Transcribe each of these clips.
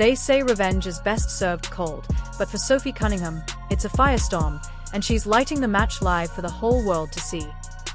They say revenge is best served cold, but for Sophie Cunningham, it's a firestorm, and she's lighting the match live for the whole world to see.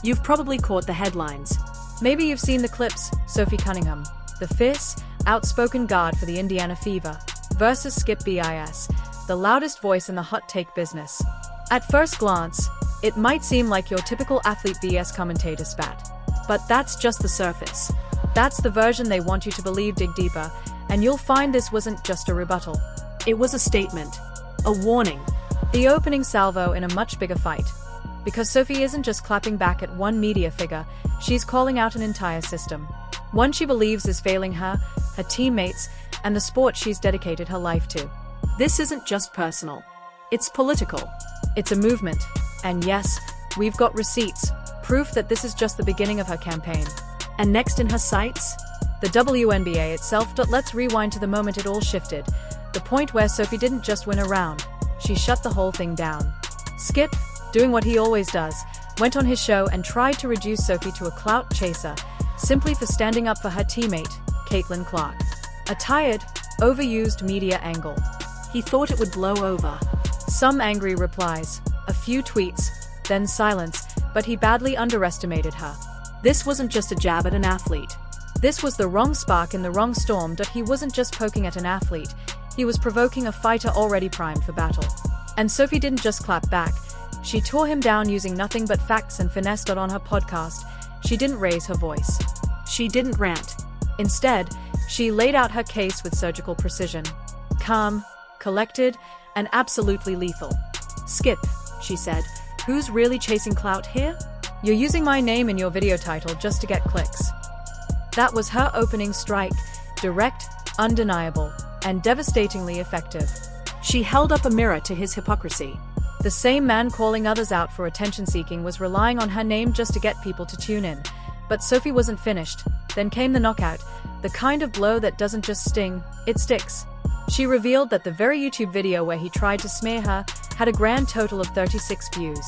You've probably caught the headlines. Maybe you've seen the clips. Sophie Cunningham, the fierce, outspoken guard for the Indiana Fever, versus Skip Bayless, the loudest voice in the hot take business. At first glance, it might seem like your typical athlete vs commentator spat. But that's just the surface. That's the version they want you to believe. Dig deeper, and you'll find this wasn't just a rebuttal. It was a statement. A warning. The opening salvo in a much bigger fight. Because Sophie isn't just clapping back at one media figure, she's calling out an entire system. One she believes is failing her, her teammates, and the sport she's dedicated her life to. This isn't just personal. It's political. It's a movement. And yes, we've got receipts, proof that this is just the beginning of her campaign. And next in her sights? The WNBA itself. Let's rewind to the moment it all shifted. The point where Sophie didn't just win a round, she shut the whole thing down. Skip, doing what he always does, went on his show and tried to reduce Sophie to a clout chaser, simply for standing up for her teammate, Caitlin Clark. A tired, overused media angle. He thought it would blow over. Some angry replies, a few tweets, then silence, but he badly underestimated her. This wasn't just a jab at an athlete. This was the wrong spark in the wrong storm. He wasn't just poking at an athlete, he was provoking a fighter already primed for battle. And Sophie didn't just clap back, she tore him down using nothing but facts and finesse. On her podcast, she didn't raise her voice. She didn't rant. Instead, she laid out her case with surgical precision. Calm, collected, and absolutely lethal. Skip, she said, who's really chasing clout here? You're using my name in your video title just to get clicks. That was her opening strike, direct, undeniable, and devastatingly effective. She held up a mirror to his hypocrisy. The same man calling others out for attention-seeking was relying on her name just to get people to tune in. But Sophie wasn't finished. Then came the knockout, the kind of blow that doesn't just sting, it sticks. She revealed that the very YouTube video where he tried to smear her had a grand total of 36 views.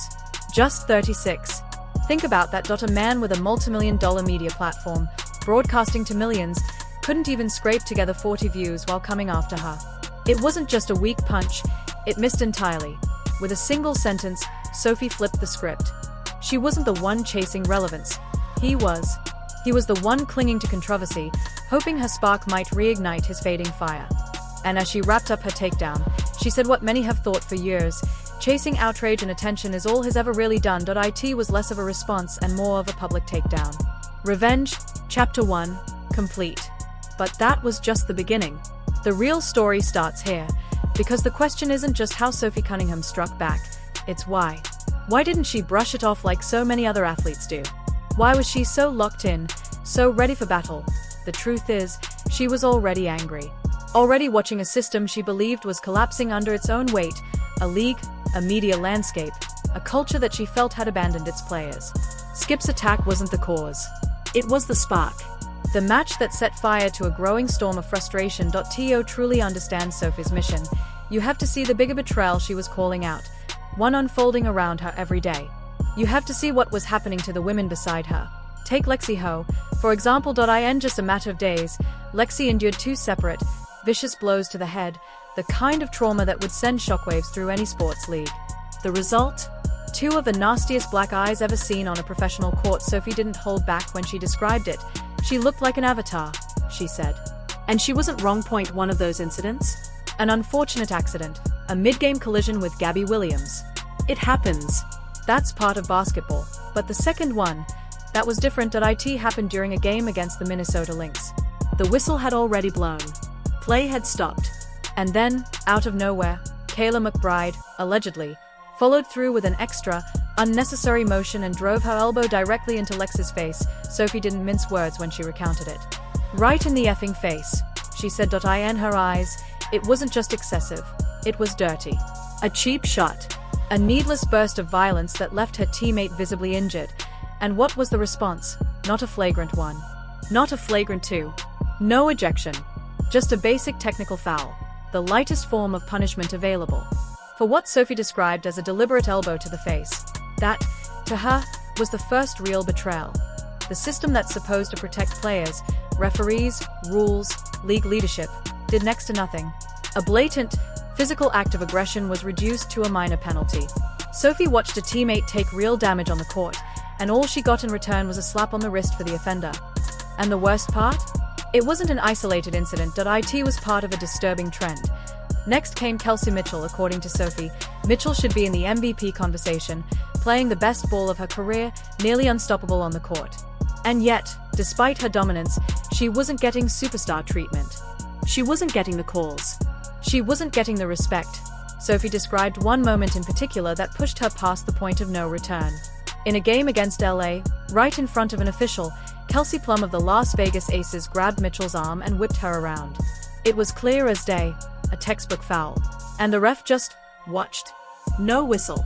Just 36. Think about that. A man with a multi-million-dollar media platform, broadcasting to millions, couldn't even scrape together 40 views while coming after her. It wasn't just a weak punch, it missed entirely. With a single sentence, Sophie flipped the script. She wasn't the one chasing relevance. He was. He was the one clinging to controversy, hoping her spark might reignite his fading fire. And as she wrapped up her takedown, she said what many have thought for years: chasing outrage and attention is all he's ever really done. It was less of a response and more of a public takedown. Revenge, Chapter 1, complete. But that was just the beginning. The real story starts here, because the question isn't just how Sophie Cunningham struck back, it's why. Why didn't she brush it off like so many other athletes do? Why was she so locked in, so ready for battle? The truth is, she was already angry. Already watching a system she believed was collapsing under its own weight, a league, a media landscape, a culture that she felt had abandoned its players. Skip's attack wasn't the cause. It was the spark. The match that set fire to a growing storm of frustration. To truly understand Sophie's mission, you have to see the bigger betrayal she was calling out, one unfolding around her every day. You have to see what was happening to the women beside her. Take Lexi Ho, for example. In just a matter of days, Lexi endured 2 separate, vicious blows to the head, the kind of trauma that would send shockwaves through any sports league. The result? 2 of the nastiest black eyes ever seen on a professional court. Sophie didn't hold back when she described it. She looked like an avatar, she said. And she wasn't wrong. One of those incidents? An unfortunate accident, a mid-game collision with Gabby Williams. It happens. That's part of basketball. But the second one, that was different. It happened during a game against the Minnesota Lynx. The whistle had already blown. Play had stopped. And then, out of nowhere, Kayla McBride, allegedly, followed through with an extra, unnecessary motion and drove her elbow directly into Lexi's face. Sophie didn't mince words when she recounted it. Right in the effing face, she said. In her eyes, it wasn't just excessive, it was dirty. A cheap shot. A needless burst of violence that left her teammate visibly injured. And what was the response? Not a flagrant one. Not a flagrant 2. No ejection. Just a basic technical foul. The lightest form of punishment available. For what Sophie described as a deliberate elbow to the face. That, to her, was the first real betrayal. The system that's supposed to protect players, referees, rules, league leadership, did next to nothing. A blatant, physical act of aggression was reduced to a minor penalty. Sophie watched a teammate take real damage on the court, and all she got in return was a slap on the wrist for the offender. And the worst part? It wasn't an isolated incident. It was part of a disturbing trend. Next came Kelsey Mitchell. According to Sophie, Mitchell should be in the MVP conversation, playing the best ball of her career, nearly unstoppable on the court. And yet, despite her dominance, she wasn't getting superstar treatment. She wasn't getting the calls. She wasn't getting the respect. Sophie described one moment in particular that pushed her past the point of no return. In a game against LA, right in front of an official, Kelsey Plum of the Las Vegas Aces grabbed Mitchell's arm and whipped her around. It was clear as day, a textbook foul. And the ref just watched. No whistle.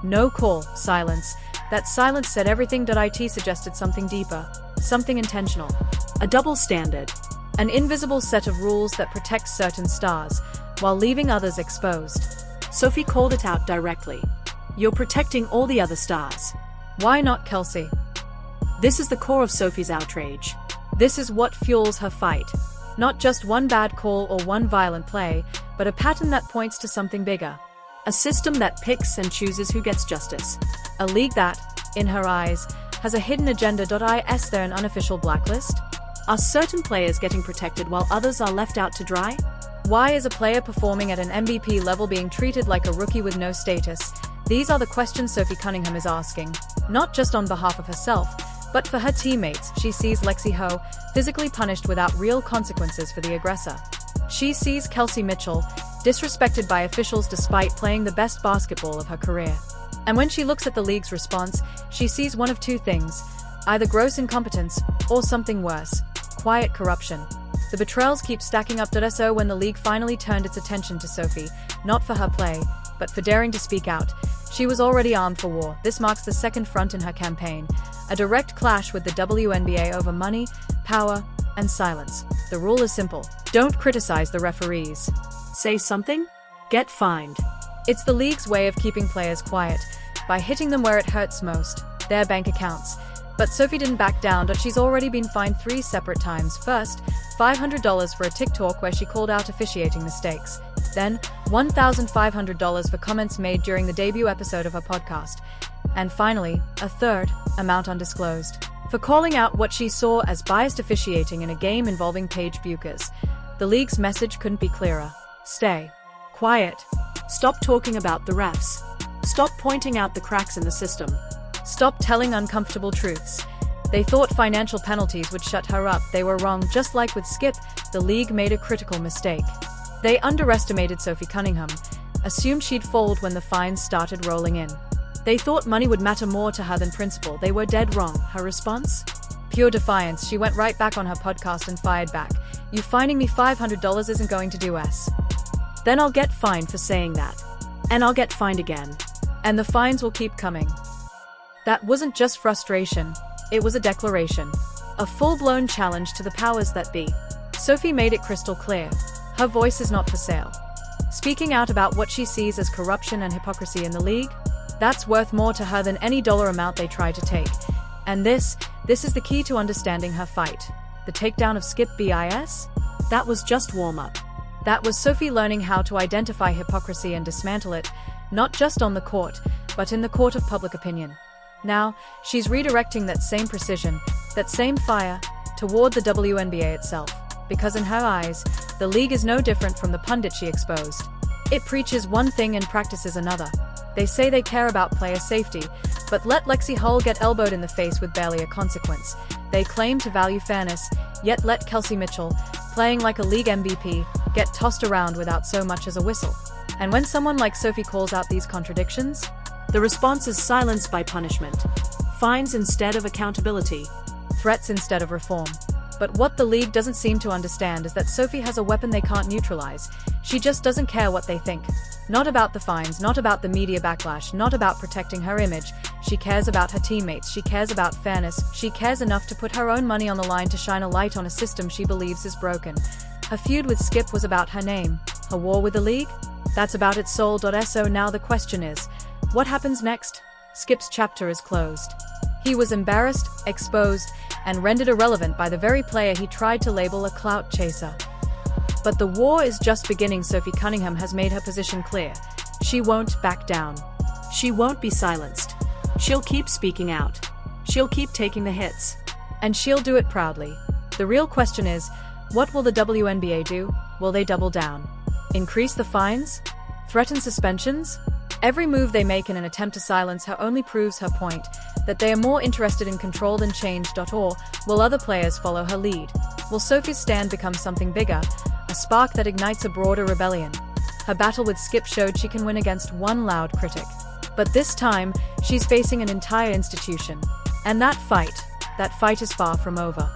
No call. Silence. That silence said everything. It suggested something deeper, something intentional. A double standard. An invisible set of rules that protects certain stars, while leaving others exposed. Sophie called it out directly. You're protecting all the other stars. Why not Kelsey? This is the core of Sophie's outrage. This is what fuels her fight. Not just one bad call or one violent play, but a pattern that points to something bigger. A system that picks and chooses who gets justice. A league that, in her eyes, has a hidden agenda. Is there an unofficial blacklist? Are certain players getting protected while others are left out to dry? Why is a player performing at an MVP level being treated like a rookie with no status? These are the questions Sophie Cunningham is asking, not just on behalf of herself, but for her teammates. She sees Lexie Ho physically punished without real consequences for the aggressor. She sees Kelsey Mitchell disrespected by officials despite playing the best basketball of her career. And when she looks at the league's response, she sees one of two things: either gross incompetence or something worse, quiet corruption. The betrayals keep stacking up. So when the league finally turned its attention to Sophie, not for her play, but for daring to speak out, she was already armed for war. This marks the second front in her campaign, a direct clash with the WNBA over money, power, and silence. The rule is simple: don't criticize the referees. Say something? Get fined. It's the league's way of keeping players quiet, by hitting them where it hurts most, their bank accounts. But Sophie didn't back down. She's already been fined 3 separate times. First, $500 for a TikTok where she called out officiating mistakes. Then, $1,500 for comments made during the debut episode of her podcast. And finally, a third, amount undisclosed, for calling out what she saw as biased officiating in a game involving Paige Buchers. The league's message couldn't be clearer. Stay quiet. Stop talking about the refs. Stop pointing out the cracks in the system. Stop telling uncomfortable truths. They thought financial penalties would shut her up. They were wrong. Just like with Skip, the league made a critical mistake. They underestimated Sophie Cunningham, assumed she'd fold when the fines started rolling in. They thought money would matter more to her than principle. They were dead wrong. Her response? Pure defiance. She went right back on her podcast and fired back. You fining me $500 isn't going to do us. Then I'll get fined for saying that. And I'll get fined again. And the fines will keep coming. That wasn't just frustration, it was a declaration. A full-blown challenge to the powers that be. Sophie made it crystal clear. Her voice is not for sale. Speaking out about what she sees as corruption and hypocrisy in the league, that's worth more to her than any dollar amount they try to take. And this is the key to understanding her fight. The takedown of Skip Bayless? That was just warm-up. That was Sophie learning how to identify hypocrisy and dismantle it, not just on the court, but in the court of public opinion. Now, she's redirecting that same precision, that same fire, toward the WNBA itself. Because in her eyes, the league is no different from the pundit she exposed. It preaches one thing and practices another. They say they care about player safety, but let Lexie Hull get elbowed in the face with barely a consequence. They claim to value fairness, yet let Kelsey Mitchell, playing like a league MVP, get tossed around without so much as a whistle. And when someone like Sophie calls out these contradictions, the response is silence by punishment. Fines instead of accountability. Threats instead of reform. But what the league doesn't seem to understand is that Sophie has a weapon they can't neutralize. She just doesn't care what they think. Not about the fines, not about the media backlash, not about protecting her image. She cares about her teammates, she cares about fairness, she cares enough to put her own money on the line to shine a light on a system she believes is broken. Her feud with Skip was about her name. Her war with the league? That's about its soul. So now the question is, what happens next? Skip's chapter is closed. He was embarrassed, exposed, and rendered irrelevant by the very player he tried to label a clout chaser. But the war is just beginning. Sophie Cunningham has made her position clear. She won't back down. She won't be silenced. She'll keep speaking out. She'll keep taking the hits. And she'll do it proudly. The real question is, what will the WNBA do? Will they double down? Increase the fines? Threaten suspensions? Every move they make in an attempt to silence her only proves her point, that they are more interested in control than change. Or will other players follow her lead? Will Sophie's stand become something bigger, a spark that ignites a broader rebellion? Her battle with Skip showed she can win against one loud critic. But this time, she's facing an entire institution. And that fight is far from over.